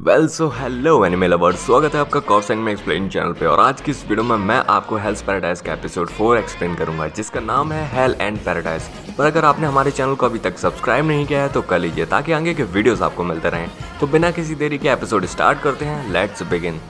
So hello anime lovers, स्वागत है आपका कॉर्स एनिमे एक्सप्लेन चैनल पे। और आज की इस वीडियो में मैं आपको हेल्स पैराडाइज का एपिसोड 4 एक्सप्लेन करूंगा, जिसका नाम है हेल एंड पैराडाइज। पर अगर आपने हमारे चैनल को अभी तक सब्सक्राइब नहीं किया है तो कर लीजिए, ताकि आगे के वीडियोस आपको मिलते रहें। तो बिना किसी देरी के एपिसोड स्टार्ट करते हैं। Let's begin.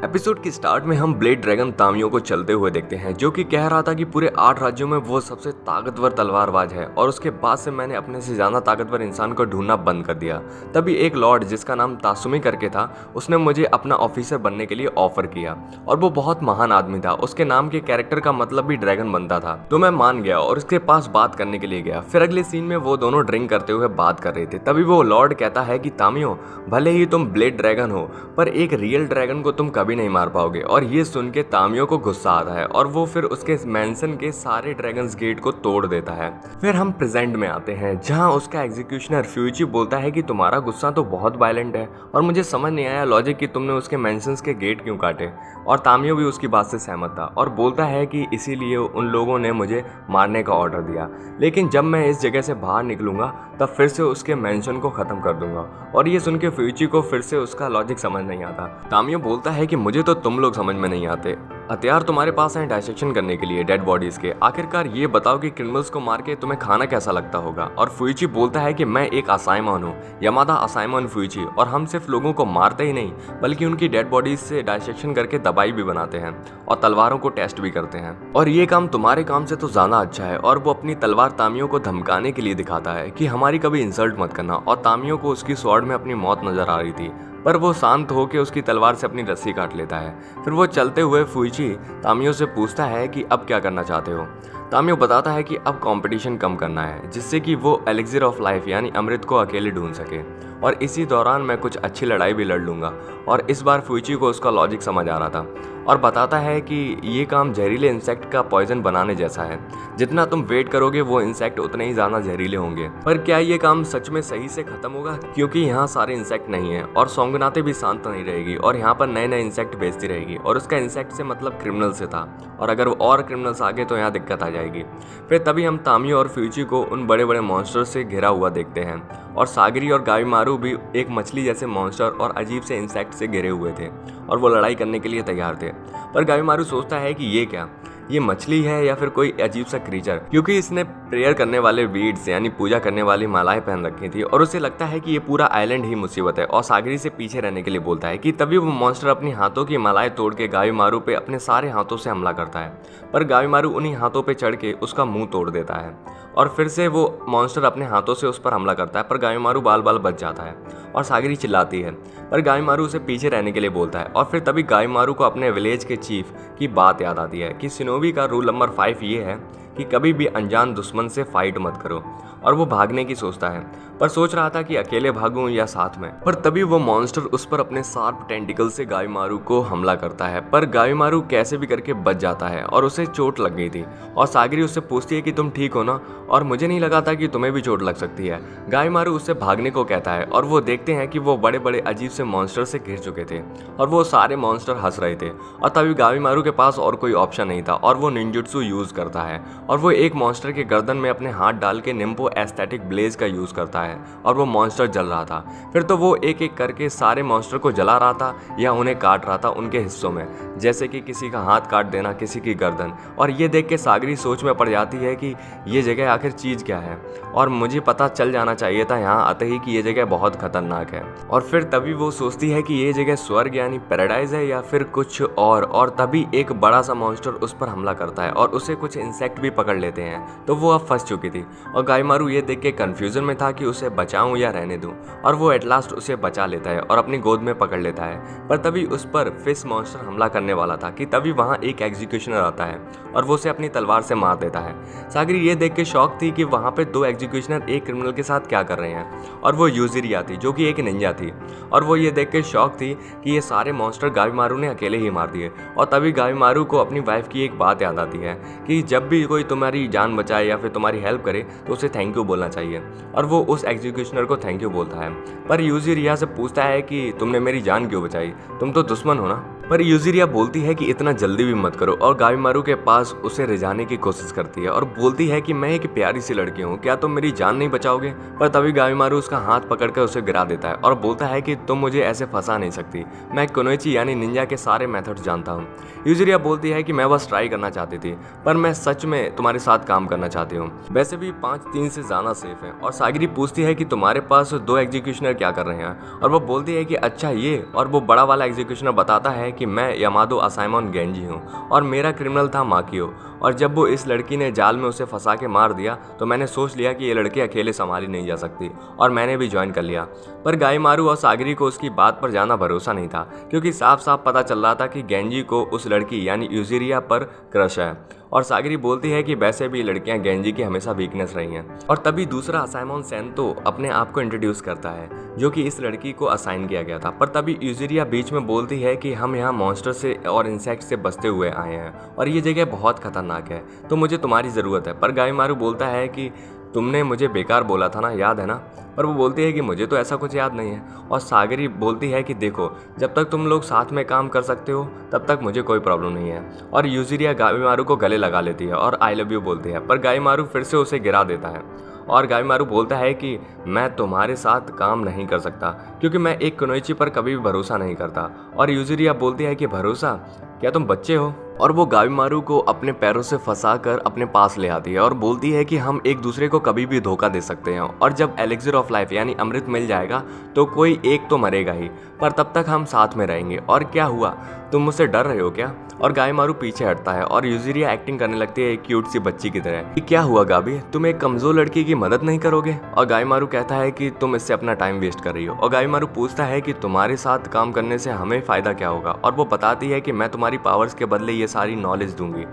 एपिसोड की स्टार्ट में हम ब्लेड ड्रैगन तामियो को चलते हुए देखते हैं, जो कि कह रहा था कि पूरे 8 राज्यों में वो सबसे ताकतवर तलवारबाज है और उसके बाद से मैंने अपने से ज्यादा ताकतवर इंसान को ढूंढना बंद कर दिया। तभी एक लॉर्ड जिसका नाम तासुमी करके था, उसने मुझे अपना ऑफिसर बनने के लिए ऑफर किया और वो बहुत महान आदमी था। उसके नाम के कैरेक्टर का मतलब भी ड्रैगन बनता था, तो मैं मान गया और उसके पास बात करने के लिए गया। फिर अगले सीन में वो दोनों ड्रिंक करते हुए बात कर रहे थे। तभी वो लॉर्ड कहता है कि तामियो, भले ही तुम ब्लेड ड्रैगन हो, पर एक रियल ड्रैगन को तुम कभी नहीं मार पाओगे। और ये सुन के तामियो को गुस्सा आता है और वो फिर उसके मैंसन के सारे ड्रैगन्स गेट को तोड़ देता है। फिर हम प्रेजेंट में आते हैं, जहां उसका एग्जीक्यूशनर फ्यूची बोलता है कि तुम्हारा गुस्सा तो बहुत वायलेंट है और मुझे समझ नहीं आया लॉजिक कि तुमने उसके मैंसन्स के गेट क्यों काटे। और तामियो भी उसकी बात से सहमत था और बोलता है कि इसीलिए उन लोगों ने मुझे मारने का ऑर्डर दिया, लेकिन जब मैं इस जगह से बाहर निकलूंगा तब फिर से उसके मैंशन को खत्म कर दूंगा। और ये सुन के फ्यूची को फिर से उसका लॉजिक समझ नहीं आता। तामियो बोलता है कि मुझे तो तुम लोग समझ में नहीं आते, हथियार तुम्हारे पास हैं डायसेक्शन करने के लिए डेड बॉडीज के। आखिरकार ये बताओ कि क्रिमिनल्स को मार के तुम्हें खाना कैसा लगता होगा। और फ्यूची बोलता है कि मैं एक असाइमन हूँ, यमादा असाइमन फ्यूची, और हम सिर्फ लोगों को मारते ही नहीं बल्कि उनकी डेड बॉडीज से डायसेक्शन करके दवाई भी बनाते हैं और तलवारों को टेस्ट भी करते हैं। और ये काम तुम्हारे काम से तो ज्यादा अच्छा है। और वो अपनी तलवार तामियो को धमकाने के लिए दिखाता है कि हमारी कभी इंसल्ट मत करना। और तामियो को उसकी स्वॉर्ड में अपनी मौत नजर आ रही थी, पर वो शांत होकर उसकी तलवार से अपनी रस्सी काट लेता है। फिर वो चलते हुए फ्यूची तामियो से पूछता है कि अब क्या करना चाहते हो। तामियो बताता है कि अब कंपटीशन कम करना है, जिससे कि वो एलिक्सिर ऑफ लाइफ यानी अमृत को अकेले ढूंढ सके, और इसी दौरान मैं कुछ अच्छी लड़ाई भी लड़ लूंगा। और इस बार फ्यूची को उसका लॉजिक समझ आ रहा था और बताता है कि ये काम जहरीले इंसेक्ट का पॉइजन बनाने जैसा है। जितना तुम वेट करोगे वो इंसेक्ट उतने ही ज्यादा जहरीले होंगे। पर क्या ये काम सच में सही से खत्म होगा, क्योंकि यहाँ सारे इंसेक्ट नहीं है और सोंगनाते भी शांत नहीं रहेगी और यहाँ पर नए नए इंसेक्ट भेजती रहेगी। और उसका इंसेक्ट से मतलब क्रिमिनल से था, और अगर वो और क्रिमिनल्स आ गए तो यहाँ दिक्कत आ जाएगी। फिर तभी हम तामियो और फ्यूची को उन बड़े बड़े मॉन्स्टर से घिरा हुआ देखते हैं, और सागरी और गाविमारू भी एक मछली जैसे मॉन्स्टर और अजीब से इंसेक्ट से घिरे हुए थे और वो लड़ाई करने के लिए तैयार थे। पर गाविमारू सोचता है कि ये क्या, ये मछली है या फिर कोई अजीब सा क्रीचर, क्योंकि इसने प्रेयर करने वाले बीड्स यानी पूजा करने वाली मालाएं पहन रखी थी और उसे लगता है कि ये पूरा आइलैंड ही मुसीबत है, और सागरी से पीछे रहने के लिए बोलता है। कि तभी वो मॉन्स्टर अपनी हाथों की मालाएं तोड़ के गाविमारू पे अपने सारे हाथों से हमला करता है, पर गाविमारू उन्हीं हाथों पे चढ़ के उसका मुंह तोड़ देता है। और फिर से वो मॉन्स्टर अपने हाथों से उस पर हमला करता है, पर गाविमारू बाल बाल बच जाता है और सागरी चिल्लाती है, पर गाविमारू उसे पीछे रहने के लिए बोलता है। और फिर तभी गाविमारू को अपने विलेज के चीफ की बात याद आती है कि शिनोबी का रूल नंबर 5 ये है कि कभी भी अनजान दुश्मन से फाइट मत करो। और वो भागने की सोचता है, पर सोच रहा था कि अकेले भागूं या साथ में। पर तभी वो मॉन्स्टर उस पर अपने शार्प टेंटिकल से गाविमारू को हमला करता है, पर गाविमारू कैसे भी करके बच जाता है और उसे चोट लग गई थी। और सागरी उससे पूछती है कि तुम ठीक हो ना, और मुझे नहीं लगा था कि तुम्हें भी चोट लग सकती है। गाविमारू उससे भागने को कहता है और वो देखते हैं कि वो बड़े बड़े अजीब से मॉन्स्टर से घिर चुके थे और वो सारे मॉन्स्टर हंस रहे थे। और तभी गाविमारू के पास और कोई ऑप्शन नहीं था और वो निंजुत्सु यूज करता है, और वो एक मॉन्स्टर के गर्दन में अपने हाथ डाल के निम्बो एस्थेटिक ब्लेज का यूज करता है और वो मॉन्स्टर जल रहा था। फिर तो वो एक एक करके सारे मॉन्स्टर को जला रहा था या उन्हें काट रहा था उनके हिस्सों में, जैसे कि किसी का हाथ काट देना, किसी की गर्दन। और ये देख के सागरी सोच में पड़ जाती है कि ये जगह आखिर चीज क्या है, और मुझे पता चल जाना चाहिए था यहाँ आते ही कि ये जगह बहुत खतरनाक है। और फिर तभी वो सोचती है कि ये जगह स्वर्ग यानी पैराडाइज है या फिर कुछ और तभी एक बड़ा सा मॉन्स्टर उस पर हमला करता है और उसे कुछ इंसेक्ट भी पकड़ लेते हैं। तो वो अब फंस चुकी थी और गाविमारू ये देख के कंफ्यूजन में था कि उसे बचाऊं या रहने दूं, और वो एट लास्ट उसे बचा लेता है और अपनी गोद में पकड़ लेता है। पर तभी उस पर फिश मॉन्स्टर हमला करने वाला था कि तभी वहां एक एग्जीक्यूशनर आता है और वो उसे अपनी तलवार से मार देता है। सागरी ये देख के शॉक थी कि वहां पे 2 एग्जीक्यूशनर एक क्रिमिनल के साथ क्या कर रहे हैं, और वो यूजिरिया थी जो कि एक निंजा थी। और वो ये देख के शॉक थी कि ये सारे मॉन्स्टर गाविमारू ने अकेले ही मार दिए। और तभी गाविमारू को अपनी वाइफ की एक बात याद आती है कि जब भी कोई कोई तुम्हारी जान बचाए या फिर तुम्हारी हेल्प करे तो उसे थैंक यू बोलना चाहिए। और वो उस एग्जीक्यूशनर को थैंक यू बोलता है। पर यूजिरिया से पूछता है कि तुमने मेरी जान क्यों बचाई, तुम तो दुश्मन हो ना। पर यूजिरिया बोलती है कि इतना जल्दी भी मत करो और गाविमारू के पास उसे रिझाने की कोशिश करती है और बोलती है कि मैं एक प्यारी सी लड़की हूँ, क्या तुम मेरी जान नहीं बचाओगे। पर तभी गाविमारू उसका हाथ पकड़कर उसे गिरा देता है और बोलता है कि तुम मुझे ऐसे फंसा नहीं सकती, मैं कुनोइची यानी निंजा के सारे मेथड्स जानता हूँ। यूजिरिया बोलती है कि मैं बस ट्राई करना चाहती थी, पर मैं सच में तुम्हारे साथ काम करना चाहती हूँ। वैसे भी 5-3 से ज़्यादा सेफ है। और सागिरी पूछती है कि तुम्हारे पास 2 एग्जीक्यूशनर क्या कर रहे हैं, और वो बोलती है कि अच्छा ये, और वो बड़ा वाला एग्जीक्यूशनर बताता है कि मैं यामादो असाइमन गेंजी हूँ और मेरा क्रिमिनल था माकियो, और जब वो इस लड़की ने जाल में उसे फंसा के मार दिया तो मैंने सोच लिया कि ये लड़की अकेले संभाली नहीं जा सकती और मैंने भी ज्वाइन कर लिया। पर गाविमारू और सागिरी को उसकी बात पर ज़्यादा भरोसा नहीं था, क्योंकि साफ साफ पता चल रहा था कि गेंजी को उस लड़की यानी यूजिरिया पर क्रश है। और सागिरी बोलती है कि वैसे भी लड़कियां गेंजी की हमेशा वीकनेस रही हैं। और तभी दूसरा असाइमन सेंतो अपने आप को इंट्रोड्यूस करता है, जो कि इस लड़की को असाइन किया गया था। पर तभी यूजिरिया बीच में बोलती है कि हम यहाँ मॉन्स्टर से और इंसेक्ट से बचते हुए आए हैं और ये जगह बहुत खतरनाक है, तो मुझे तुम्हारी ज़रूरत है। पर गाविमारू बोलता है कि तुमने मुझे बेकार बोला था ना, याद है ना। पर वो बोलती है कि मुझे तो ऐसा कुछ याद नहीं है। और सागिरी बोलती है कि देखो, जब तक तुम लोग साथ में काम कर सकते हो तब तक मुझे कोई प्रॉब्लम नहीं है। और यूजिरिया गाविमारू को गले लगा लेती है और आई लव यू बोलती है। पर गाविमारू फिर से उसे गिरा देता है और गाविमारू बोलता है कि मैं तुम्हारे साथ काम नहीं कर सकता, क्योंकि मैं एक कुनोइची पर कभी भी भरोसा नहीं करता। और यूजिरिया बोलती है कि भरोसा, क्या तुम बच्चे हो। और वो गाविमारू को अपने पैरों से फंसाकर अपने पास ले आती है और बोलती है कि हम एक दूसरे को कभी भी धोखा दे सकते हैं, और जब एलिक्सिर ऑफ लाइफ यानी अमृत मिल जाएगा तो कोई एक तो मरेगा ही, पर तब तक हम साथ में रहेंगे। और क्या हुआ, तुम मुझसे डर रहे हो क्या। और गाविमारू पीछे हटता है और यूजिरिया एक्टिंग करने लगती है एक क्यूट सी बच्ची की तरह कि क्या हुआ गाबी, तुम एक कमजोर लड़की की मदद नहीं करोगे। और गाविमारू कहता है कि तुम इससे अपना टाइम वेस्ट कर रही हो। और गाविमारू पूछता है कि तुम्हारे साथ काम करने से हमें फ़ायदा क्या होगा। और वो बताती है कि मैं तुम्हारी पावर्स के बदले ये सारी नॉलेज दूंगी।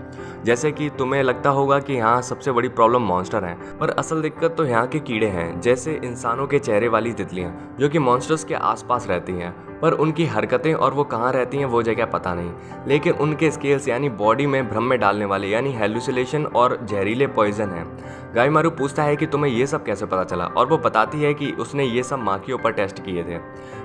जैसे कि तुम्हें लगता होगा कि यहाँ सबसे बड़ी प्रॉब्लम मॉन्स्टर हैं, पर असल दिक्कत तो यहाँ के कीड़े हैं, जैसे इंसानों के चेहरे वाली तितलियाँ जो कि मॉन्स्टर्स के आसपास रहती हैं, पर उनकी हरकतें और वो कहाँ रहती हैं वो जगह पता नहीं। लेकिन उनके स्केल्स यानी बॉडी में भ्रम में डालने वाले यानी हेलुसिनेशन और जहरीले पॉइजन हैं। गाविमारू पूछता है कि तुम्हें ये सब कैसे पता चला, और वो बताती है कि उसने ये सब माकियो पर टेस्ट किए थे।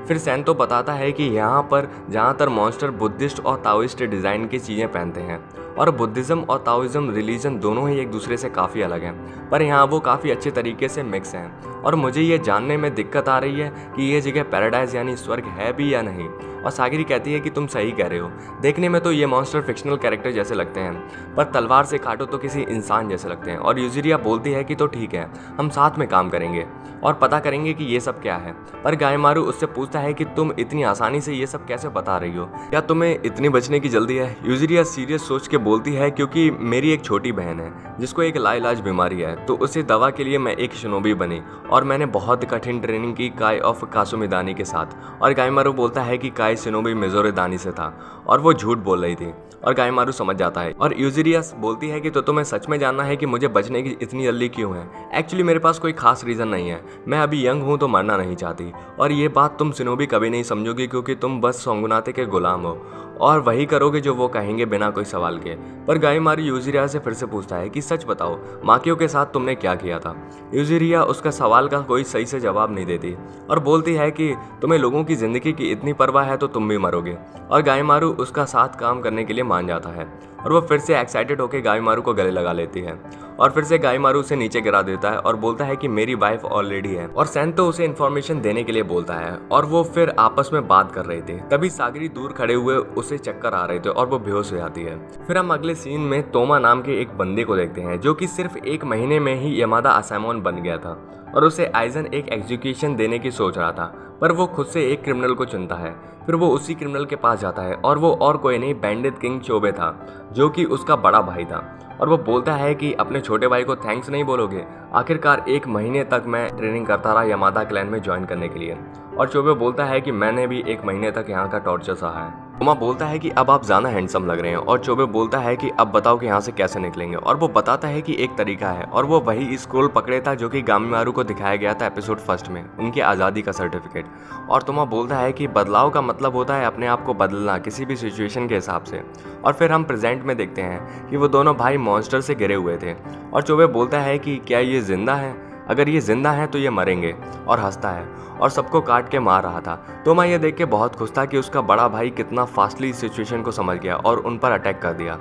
फिर सेंतो बताता है कि यहाँ पर ज़्यादातर मॉन्स्टर बुद्धिस्ट और ताओइस्ट डिज़ाइन की चीज़ें पहनते हैं, और बुद्धिज़्म और ताओइज्म रिलीजन दोनों ही एक दूसरे से काफ़ी अलग हैं, पर यहाँ वो काफ़ी अच्छे तरीके से मिक्स हैं। और मुझे ये जानने में दिक्कत आ रही है कि ये जगह पैराडाइज यानी स्वर्ग है भी या नहीं। और सागिरी कहती है कि तुम सही कह रहे हो, देखने में तो ये मॉन्स्टर फिक्शनल कैरेक्टर जैसे लगते हैं, पर तलवार से काटो तो किसी इंसान जैसे लगते हैं। और यूजिरिया बोलती है कि तो ठीक है, हम साथ में काम करेंगे और पता करेंगे कि ये सब क्या है। पर गाविमारू उससे पूछता है कि तुम इतनी आसानी से ये सब कैसे बता रही हो, क्या तुम्हें इतनी बचने की जल्दी है। यूजिरिया सीरियस सोच के बोलती है क्योंकि मेरी एक छोटी बहन है जिसको एक लाइलाज बीमारी है, तो उसे दवा के लिए मैं एक शिनोबी बनी और मैंने बहुत कठिन ट्रेनिंग की काय ऑफ कासुमिदानी के साथ। और गाविमारू बोलता है कि काय शिनोबी मिजोरे दानी से था और वो झूठ बोल रही थी। और गाविमारू समझ जाता है और यूजिरिया बोलती है कि तो तुम्हें सच में जानना है कि मुझे बचने की इतनी जल्दी क्यों है। एक्चुअली मेरे पास कोई खास रीज़न नहीं है, मैं अभी यंग हूँ तो मरना नहीं चाहती, और ये बात तुम शिनोबी कभी नहीं समझोगी क्योंकि तुम बस सोंगुनाते के गुलाम हो और वही करोगे जो वो कहेंगे बिना कोई सवाल के। पर गाविमारू यूजिरिया से फिर से पूछता है कि सच बताओ, माकियो के साथ तुमने क्या किया था। यूजिरिया उसका सवाल का कोई सही से जवाब नहीं देती और बोलती है कि तुम्हें लोगों की ज़िंदगी की इतनी परवाह है तो तुम भी मरोगे। और गाविमारू उसका साथ काम करने के लिए मान जाता है और वो फिर से एक्साइटेड होकर गाविमारू को गले लगा लेती है। और फिर से गाविमारू उसे नीचे गिरा देता है और बोलता है कि मेरी वाइफ ऑलरेडी है। और सेंतो उसे इन्फॉर्मेशन देने के लिए बोलता है और वो फिर आपस में बात कर रहे थे। तभी सागिरी दूर खड़े हुए उसे चक्कर आ रहे थे और वो बेहोश हो जाती है। फिर हम अगले सीन में तोमा नाम के एक बंदे को देखते हैं जो कि सिर्फ 1 महीने में ही यामादा असाइमन बन गया था और उसे आइजन एक एग्जीक्यूशन देने की सोच रहा था, पर वो खुद से एक क्रिमिनल को चुनता है। फिर वो उसी क्रिमिनल के पास जाता है और वो और कोई नहीं बैंडिट किंग चोबे था जो कि उसका बड़ा भाई था। और वो बोलता है कि अपने छोटे भाई को थैंक्स नहीं बोलोगे, आखिरकार 1 महीने तक मैं ट्रेनिंग करता रहा यामादा क्लैन में ज्वाइन करने के लिए। और चोबे बोलता है कि मैंने भी 1 महीने तक यहाँ का टॉर्चर सहा है। तोमा बोलता है कि अब आप ज़्यादा हैंडसम लग रहे हैं और चोबे बोलता है कि अब बताओ कि यहाँ से कैसे निकलेंगे। और वो बताता है कि एक तरीका है और वो वही स्क्रोल पकड़े था जो कि गाविमारू को दिखाया गया था एपिसोड 1 में, उनकी आज़ादी का सर्टिफिकेट। और तोमा बोलता है कि बदलाव का मतलब होता है अपने आप को बदलना किसी भी सिचुएशन के हिसाब से। और फिर हम प्रेजेंट में देखते हैं कि वो दोनों भाई मॉन्स्टर से घिरे हुए थे। और चोबे बोलता है कि क्या ये जिंदा है, अगर ये जिंदा है तो ये मरेंगे, और हंसता है और सबको काट के मार रहा था। तोमा ये देख के बहुत खुश था कि उसका बड़ा भाई कितना फास्टली सिचुएशन को समझ गया और उन पर अटैक कर दिया।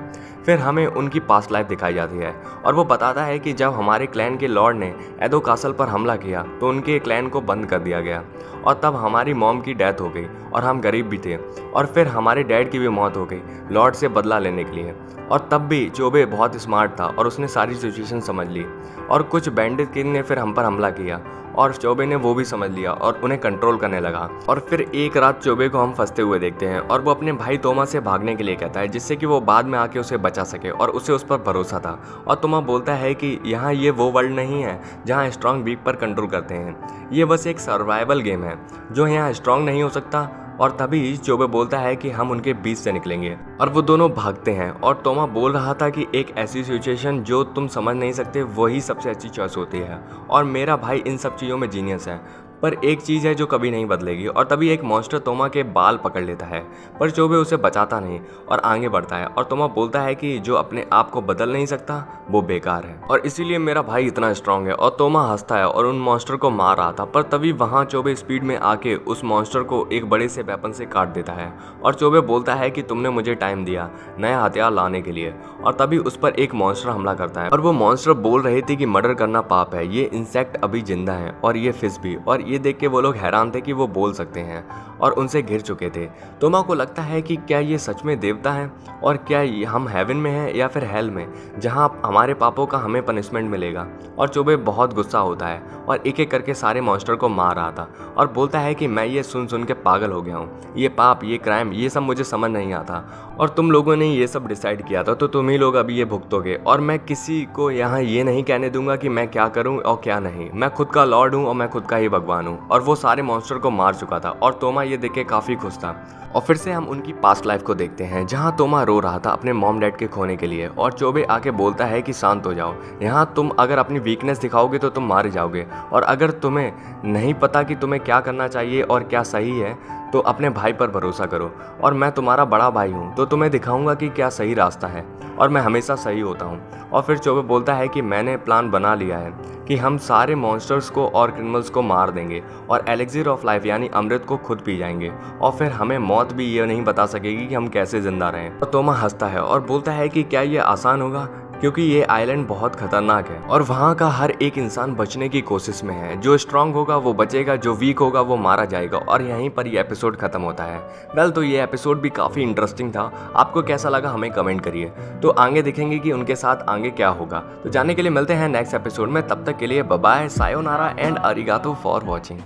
फिर हमें उनकी पास्ट लाइफ दिखाई जाती है और वो बताता है कि जब हमारे क्लैन के लॉर्ड ने एडो कासल पर हमला किया तो उनके क्लैन को बंद कर दिया गया, और तब हमारी मॉम की डेथ हो गई और हम गरीब भी थे, और फिर हमारे डैड की भी मौत हो गई लॉर्ड से बदला लेने के लिए। और तब भी चोबे बहुत स्मार्ट था और उसने सारी सिचुएशन समझ ली, और कुछ बैंडिट किंग ने फिर हम पर हमला किया और चोबे ने वो भी समझ लिया और उन्हें कंट्रोल करने लगा। और फिर एक रात चोबे को हम फंसते हुए देखते हैं और वो अपने भाई तोमा से भागने के लिए कहता है, जिससे कि वो बाद में आके उसे बचा सके, और उसे उस पर भरोसा था। और तोमा बोलता है कि यहाँ ये वो वर्ल्ड नहीं है जहाँ स्ट्रॉन्ग वीक पर कंट्रोल करते हैं, ये बस एक सर्वाइवल गेम है जो यहाँ स्ट्रॉन्ग नहीं हो सकता। और तभी चोबे बोलता है कि हम उनके बीच से निकलेंगे, और वो दोनों भागते हैं। और तोमा बोल रहा था कि एक ऐसी सिचुएशन जो तुम समझ नहीं सकते वही सबसे अच्छी चॉइस होती है, और मेरा भाई इन सब चीज़ों में जीनियस है, पर एक चीज़ है जो कभी नहीं बदलेगी। और तभी एक मॉन्स्टर तोमा के बाल पकड़ लेता है, पर चोबे उसे बचाता नहीं और आगे बढ़ता है। और तोमा बोलता है कि जो अपने आप को बदल नहीं सकता वो बेकार है, और इसीलिए मेरा भाई इतना स्ट्रांग है। और तोमा हंसता है और उन मॉन्स्टर को मार रहा था, पर तभी वहाँ चोबे स्पीड में आके उस मॉन्स्टर को एक बड़े से वेपन से काट देता है। और चोबे बोलता है कि तुमने मुझे टाइम दिया नया हथियार लाने के लिए। और तभी उस पर एक मॉन्स्टर हमला करता है, और वो मॉन्स्टर बोल रहे थे कि मर्डर करना पाप है, ये इंसेक्ट अभी जिंदा है और ये फिश भी। और ये देख के वो लोग हैरान थे कि वो बोल सकते हैं, और उनसे घिर चुके थे। तोमा को लगता है कि क्या ये सच में देवता है, और क्या हम हेवन में हैं या फिर हेल में, जहां हमारे पापों का हमें पनिशमेंट मिलेगा। और चोबे बहुत गुस्सा होता है और एक एक करके सारे मॉन्स्टर को मार रहा था, और बोलता है कि मैं ये सुन सुन के पागल हो गया हूँ, ये पाप, ये क्राइम, ये सब मुझे समझ नहीं आता, और तुम लोगों ने ये सब डिसाइड किया था, तो तुम ही लोग अभी ये भुगतोगे। और मैं किसी को यहाँ ये नहीं कहने दूंगा कि मैं क्या करूँ और क्या नहीं, मैं खुद का लॉर्ड हूँ और मैं खुद का ही भगवान हूँ। और वो सारे मॉन्स्टर को मार चुका था, और तोमा ये देख के काफ़ी खुश था। और फिर से हम उनकी पास्ट लाइफ को देखते हैं, जहाँ तोमा रो रहा था अपने मॉम डैड के खोने के लिए, और चोबे आके बोलता है कि शांत हो जाओ, यहाँ तुम अगर अपनी वीकनेस दिखाओगे तो तुम मारे जाओगे, और अगर तुम्हें नहीं पता कि तुम्हें क्या करना चाहिए और क्या सही है तो अपने भाई पर भरोसा करो, और मैं तुम्हारा बड़ा भाई हूँ तो तुम्हें दिखाऊंगा कि क्या सही रास्ता है, और मैं हमेशा सही होता हूँ। और फिर चोबे बोलता है कि मैंने प्लान बना लिया है कि हम सारे मॉन्स्टर्स को और क्रिमिनल्स को मार देंगे और एलिक्सिर ऑफ लाइफ यानी अमृत को खुद पी जाएंगे, और फिर हमें मौत भी ये नहीं बता सकेगी कि हम कैसे जिंदा रहें। और तोमा हंसता है और बोलता है कि क्या ये आसान होगा, क्योंकि ये आइलैंड बहुत खतरनाक है और वहाँ का हर एक इंसान बचने की कोशिश में है। जो स्ट्रांग होगा वो बचेगा, जो वीक होगा वो मारा जाएगा। और यहीं पर ये एपिसोड खत्म होता है। वेल, तो ये एपिसोड भी काफ़ी इंटरेस्टिंग था। आपको कैसा लगा हमें कमेंट करिए। तो आगे देखेंगे कि उनके साथ आगे क्या होगा। तो जानने के लिए मिलते हैं नेक्स्ट एपिसोड में। तब तक के लिए बाय बाय, सायोनारा एंड अरिगातो फॉर वॉचिंग।